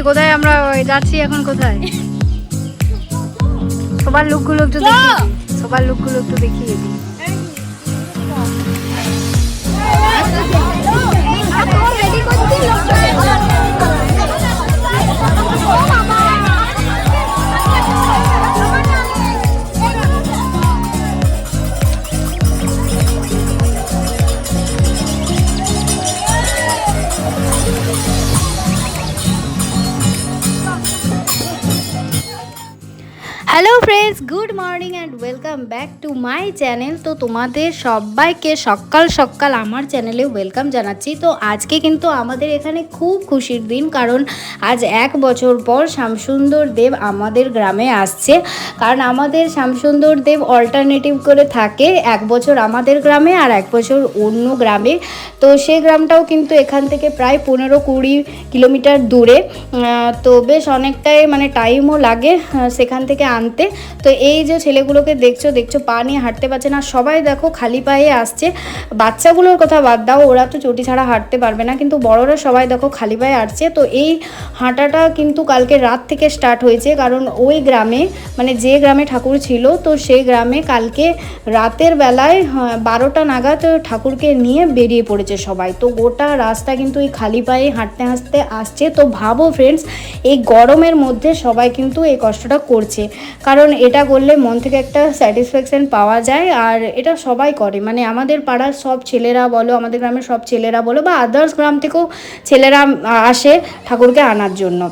কোথায় আমরা যাচ্ছি এখন? কোথায় সবার লুকগুলো একটু দেখি, সবার লুকগুলো একটু দেখিয়ে দিই। Hello friends, good morning and welcome back to my channel. তো তোমাদের সবাইকে সকাল সকাল আমার চ্যানেলে ওয়েলকাম জানাচ্ছি। তো আজকে কিন্তু আমাদের এখানে খুব খুশির দিন, কারণ আজ 1 বছর পর শ্যামসুন্দর দেব আমাদের গ্রামে আসছে। কারণ আমাদের শ্যামসুন্দর দেব অল্টারনেটিভ করে থাকে, 1 বছর আমাদের গ্রামে আর 1 বছর অন্য গ্রামে। তো সেই গ্রামটাও কিন্তু এখান থেকে প্রায় 15-20 কিলোমিটার দূরে। তো বেশ অনেকটাই মানে টাইমও লাগে সেখান থেকে আনতে। তো এই যে ছেলেগুলোকে দেখছো পা নিয়ে হাঁটতে পারছে না, সবাই দেখো খালি পায়ে আসছে। বাচ্চাগুলোর কথা বাদ দাও, ওরা তো চটি ছাড়া হাঁটতে পারবে না, কিন্তু বড়রা সবাই দেখো খালি পায়ে আসছে। তো এই হাঁটাটা কিন্তু কালকে রাত থেকে স্টার্ট হয়েছে, কারণ ওই গ্রামে মানে যে গ্রামে ঠাকুর ছিল, তো সেই গ্রামে কালকে রাতের বেলায় 12টা নাগাদ ঠাকুরকে নিয়ে বেরিয়ে পড়েছে সবাই। তো গোটা রাস্তা কিন্তু এই খালি পায়ে হাঁটতে হাঁটতে আসছে। তো ভাবো ফ্রেন্ডস, এই গরমের মধ্যে সবাই কিন্তু এই কষ্টটা করছে, কারণ এটা করলে মন থেকে একটা স্যাটিসফ্যাকশান পাওয়া যায়। আর এটা সবাই করে, মানে আমাদের পাড়ার সব ছেলেরা বলো, আমাদের গ্রামের সব ছেলেরা বলো, বা আদার্স গ্রাম থেকেও ছেলেরা আসে ঠাকুরকে আনার জন্য।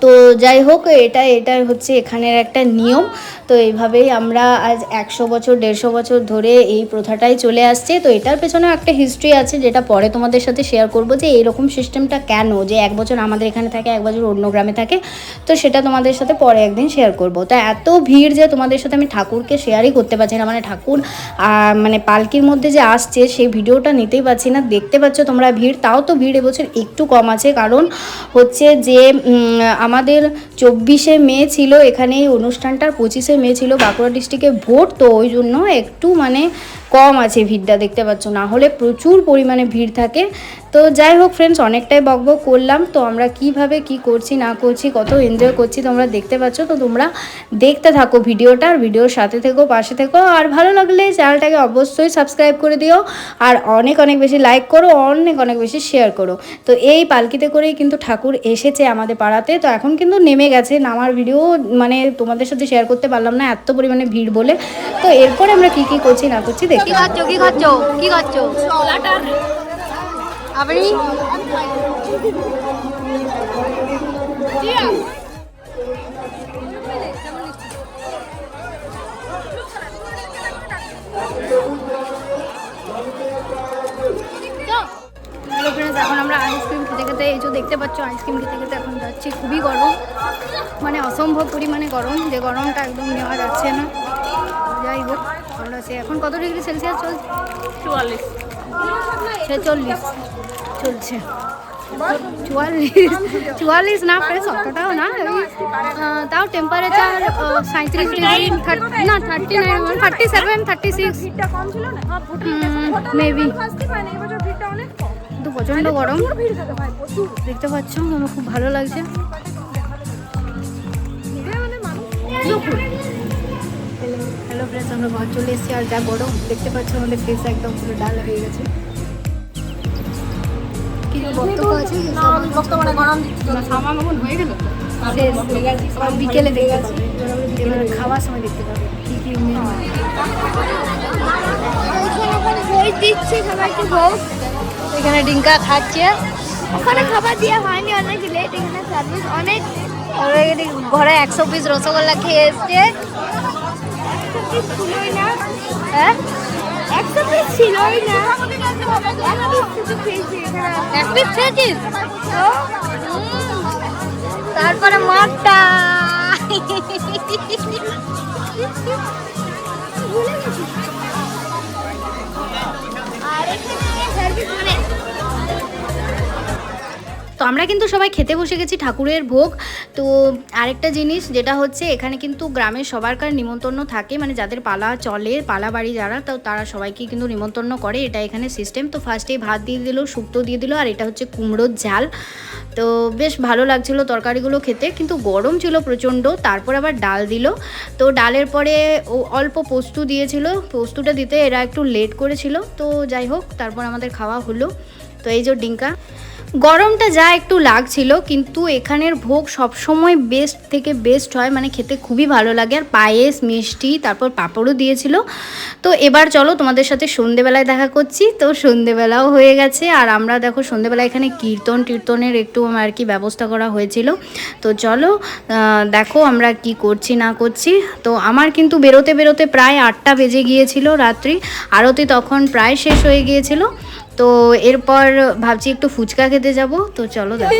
তো যাই হোক, এটাই হচ্ছে এখানের একটা নিয়ম। তো এইভাবেই আমরা আজ 100 বছর 150 বছর ধরে এই প্রথাটাই চলে আসছে। তো এটার পেছনেও একটা হিস্ট্রি আছে, যেটা পরে তোমাদের সাথে শেয়ার করব, যে এরকম সিস্টেমটা কেন, যে 1 বছর আমাদের এখানে থাকে 1 বছর অন্য গ্রামে থাকে। তো সেটা তোমাদের সাথে পরে একদিন শেয়ার করব। তা এত ভিড় যে তোমাদের সাথে আমি ঠাকুরকে শেয়ারই করতে পারছি না, মানে ঠাকুর মানে পালকির মধ্যে যে আসছে সেই ভিডিওটা নিতেই পারছি না। দেখতে পাচ্ছ তোমরা ভিড়, তাও তো ভিড় এবছর একটু কম আছে, কারণ হচ্ছে যে আমাদের 24শে মে ছিল এখানে এই অনুষ্ঠানটার, 25শে মে ছিল বাঁকুড়া ডিস্ট্রিক্টে ভোট। তো ওই জন্য একটু মানে কম আছে ভিড়টা, দেখতে পাচ্ছ, না হলে প্রচুর পরিমাণে ভিড় থাকে। তো যাই হোক ফ্রেন্ডস, অনেকটাই বকবক করলাম। তো আমরা কিভাবে কি করছি না করছি, কত এনজয় করছি তোমরা দেখতে পাচ্ছ। তো তোমরা দেখতে থাকো ভিডিওটা, আর ভিডিওর সাথে থেকো, পাশে থেকো। আর ভালো লাগলে চ্যানেলটাকে অবশ্যই সাবস্ক্রাইব করে দিও, আর অনেক অনেক বেশি লাইক করো, অনেক অনেক বেশি শেয়ার করো। তো এই পালকিতে করেই কিন্তু ঠাকুর এসেছে আমাদের পাড়াতে। তো এখন কিন্তু নেমে গেছে, নামার ভিডিও মানে তোমাদের সাথে শেয়ার করতে পারলাম না, এত পরিমাণে ভিড় বলে। তো এরপরে আমরা কি কি করছি না করছি দেখি। কি খাচ্ছ আপনি? হ্যালো ফ্রেন্ডস, এখন আমরা আইসক্রিম খেতে খেতে, এই যে দেখতে পাচ্ছ আইসক্রিম খেতে খেতে এখন যাচ্ছি। খুবই গরম, মানে অসম্ভব পরিমাণে গরম, যে গরমটা একদম নেওয়া যাচ্ছে না। যাই হোক, আমরা সে এখন কত ডিগ্রি সেলসিয়াস চলছে? 44 46 চলছে। 44 না ফ্রেন্ডস, অতটাও না, তাও টেম্পারেচার 37 ডিগ্রি, না 39, 37, 36 মেবি। কিন্তু প্রচণ্ড গরম দেখতে পাচ্ছ, আমার খুব ভালো লাগছে। হ্যালো ফ্রেন্ডস, আমরা ঘর চলে এসেছি, আর যা গরম দেখতে পাচ্ছ, আমাদের ফেস একদম পুরো ডাল হয়ে গেছে। বিকেলে দেখতে পাবে, এবার খাওয়ার সময় দেখতে পাবে কি কি দিচ্ছে সবাইকে। ভোগ এখানে ডিঙ্কা খাচ্ছে, ওখানে খাবার দেওয়া হয়নি, অনেক লেট, এখানে সার্ভিস অনেক। ঘরে 100 পিস রসগোল্লা খেয়ে এসছে। হ্যাঁ, 100 পিস ছিলই না, 1 পিস খেয়েছিস। তারপরে মাঠটা তো আমরা কিন্তু সবাই খেতে বসে গেছি ঠাকুরের ভোগ। তো আরেকটা জিনিস যেটা হচ্ছে, এখানে কিন্তু গ্রামের সবারকার নিমন্ত্রণ থাকে, মানে যাদের পালা চলে, পালা বাড়ি যারা, তো তারা সবাইকে কিন্তু নিমন্ত্রণ করে, এটা এখানে সিস্টেম। তো ফার্স্টেই ভাত দিয়ে দিল, শুক্তো দিয়ে দিল, আর এটা হচ্ছে কুমড়োর ঝাল। তো বেশ ভালো লাগছিলো তরকারিগুলো খেতে, কিন্তু গরম ছিল প্রচণ্ড। তারপর আবার ডাল দিল, তো ডালের পরে অল্প পোস্ত দিয়েছিল, পোস্তটা দিতে এরা একটু লেট করেছিল। তো যাই হোক, তারপর আমাদের খাওয়া হলো। তো এই যে ডিঙ্কা, গরমটা যা একটু লাগছিল, কিন্তু এখানের ভোগ সবসময় বেস্ট থেকে বেস্ট হয়, মানে খেতে খুবই ভালো লাগে। আর পায়েস, মিষ্টি, তারপর পাঁপড়ও দিয়েছিল। তো এবার চলো তোমাদের সাথে সন্ধেবেলায় দেখা করছি। তো সন্ধেবেলাও হয়ে গেছে, আর আমরা দেখো সন্ধেবেলা এখানে কীর্তনের একটু আর কি ব্যবস্থা করা হয়েছিল। তো চলো দেখো আমরা কি করছি না করছি। তো আমার কিন্তু বেরোতে বেরোতে প্রায় 8টা বেজে গিয়েছিল রাত্রি, আরতি তখন প্রায় শেষ হয়ে গিয়েছিল। তো এরপর ভাবছি একটু ফুচকা খেতে যাব। তো চলো দেখো।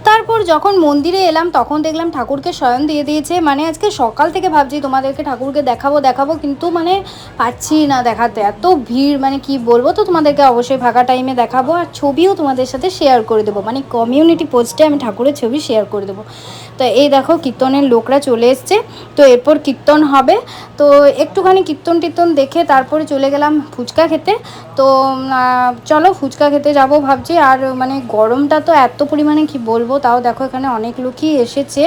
তারপর যখন মন্দিরে এলাম তখন দেখলাম ঠাকুরকে শয়ন দিয়ে দিয়েছে। মানে আজকে সকাল থেকে ভাবছি তোমাদেরকে ঠাকুরকে দেখাবো, কিন্তু মানে পাচ্ছি না দেখাতে, এত ভিড়, মানে কি বলবো। তো তোমাদেরকে অবশ্যই ফাঁকা টাইমে দেখাবো, আর ছবিও তোমাদের সাথে শেয়ার করে দেবো, মানে কমিউনিটি পোস্টে আমি ঠাকুরের ছবি শেয়ার করে দেবো। তো এই দেখো কীর্তনের লোকরা চলে এসছে। তো এরপর কীর্তন হবে, তো একটুখানি কীর্তন দেখে তারপরে চলে গেলাম ফুচকা খেতে। তো চলো ফুচকা খেতে যাব ভাবছি। আর মানে গরমটা তো এত পরিমাণে কি বলবো, তাও দেখো এখানে অনেক লোকই এসেছে,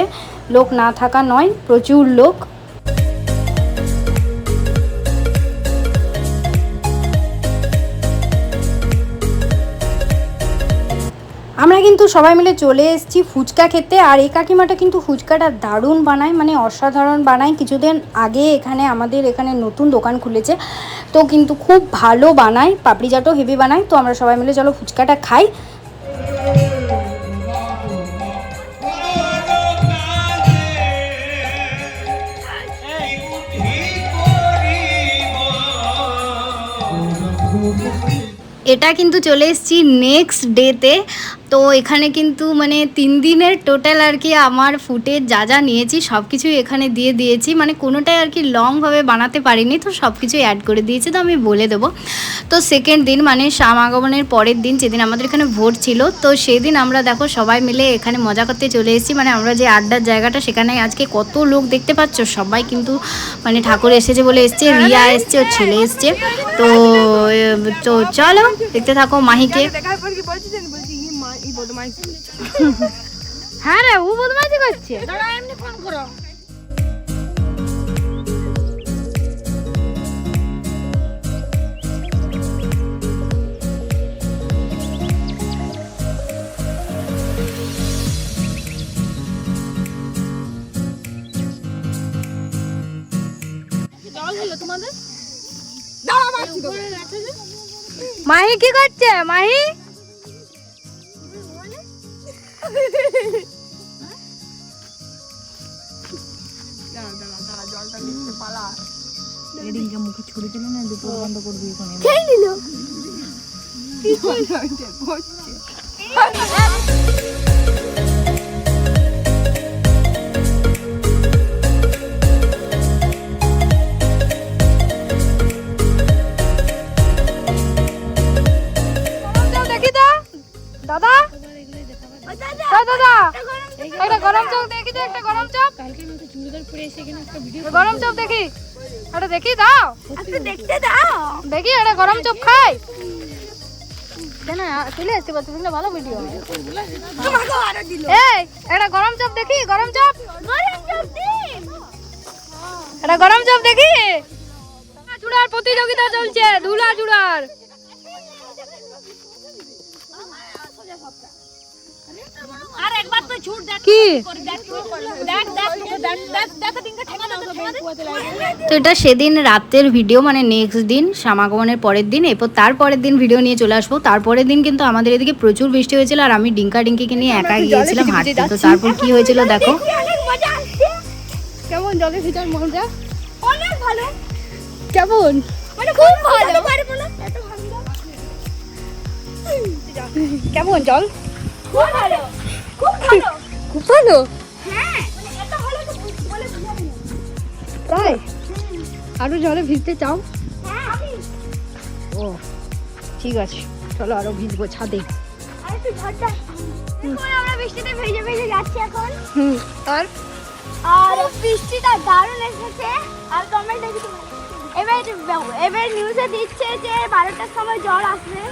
লোক না থাকা নয়, প্রচুর লোক। আমরা কিন্তু সবাই মিলে চলে এসেছি ফুচকা খেতে। আর এই কাকিমাটা কিন্তু ফুচকাটা দারুণ বানায়, মানে অসাধারণ বানায়। কিছুদিন আগে এখানে আমাদের এখানে নতুন দোকান খুলেছে, তো কিন্তু খুব ভালো বানায়, পাপড়ি চাটও হেভি বানায়। তো আমরা সবাই মিলে চলো ফুচকাটা খাই। এটা কিন্তু চলে এসেছি নেক্সট ডেতে। তো এখানে কিন্তু মানে 3 দিনের টোটাল আর কি আমার ফুটেজ যা নিয়েছি সব কিছুই এখানে দিয়ে দিয়েছি, মানে কোনোটাই আর কি লংভাবে বানাতে পারিনি, তো সব কিছুই অ্যাড করে দিয়েছি। তো আমি বলে দেবো। তো সেকেন্ড দিন মানে সমাগমনের পরের দিন, যেদিন আমাদের এখানে ভোট ছিল, তো সেদিন আমরা দেখো সবাই মিলে এখানে মজা করতে চলে এসেছি। মানে আমরা যে আড্ডার জায়গাটা, সেখানে আজকে কত লোক দেখতে পাচ্ছ, সবাই কিন্তু মানে ঠাকুর এসেছে বলে এসছে, রিয়া এসছে, ওর ছেলে এসছে। তো চলো দেখতে থাকো মাহিকে। হ্যাঁ রে, ও বদমাইশি করছে। এমনি ফোন করো। মাহি কি করছে? মাহি মুখে ছুড়ে দিল না, দুপুর বন্ধ করবি ওখানে। দাদা দাদা একটা গরম চপ দেখি, একটা গরম চপ। গরম চপ দেখি, একটা দেখি দাও, দেখতে দাও, দেখি একটা গরম চপ খাই। কেন চলে আসতে পারছি না, ভালো ভিডিও। এই একটা গরম চপ দেখি, গরম চপ, একটা গরম চপ দেখি। চূড়ার প্রতিযোগিতা চলছে, ধুলা চূড়ার। তো এটা সেদিন রাতের ভিডিও, মানে নেক্সট দিন সমাগমনের পরের দিন। এরপর তারপরের দিন ভিডিও নিয়ে চলে আসবো। তারপরের দিন কিন্তু আমাদের এদিকে প্রচুর বৃষ্টি হয়েছিল, আর আমি ডিঙ্কিকে নিয়ে একা গিয়েছিলাম হাঁটতে। তো তারপর কি হয়েছিল দেখো। কেমন জলে ভিতর মজা? অনেক ভালো। কেমন? মানে খুব ভালো। কেমন জল? খুব ভালো, খুব ভালো। খুব ভালো। হ্যাঁ, মানে এত ভালো তো বলে বোঝাবে না। তাই আরো জলে ভিজতে চাও? হ্যাঁ, আমি ও ঠিক আছে, চলো আরো ভিজবো ছাদে। আর একটু ঝড়টা। দেখুন আমরা বৃষ্টিতে ভেজে ভেজে যাচ্ছি এখন। আর আর বৃষ্টিটা দারুণ এসেছে। আর কমেন্টে কিছু এবার নিউজে দিচ্ছে যে 12টার সময় ঝড় আসবে।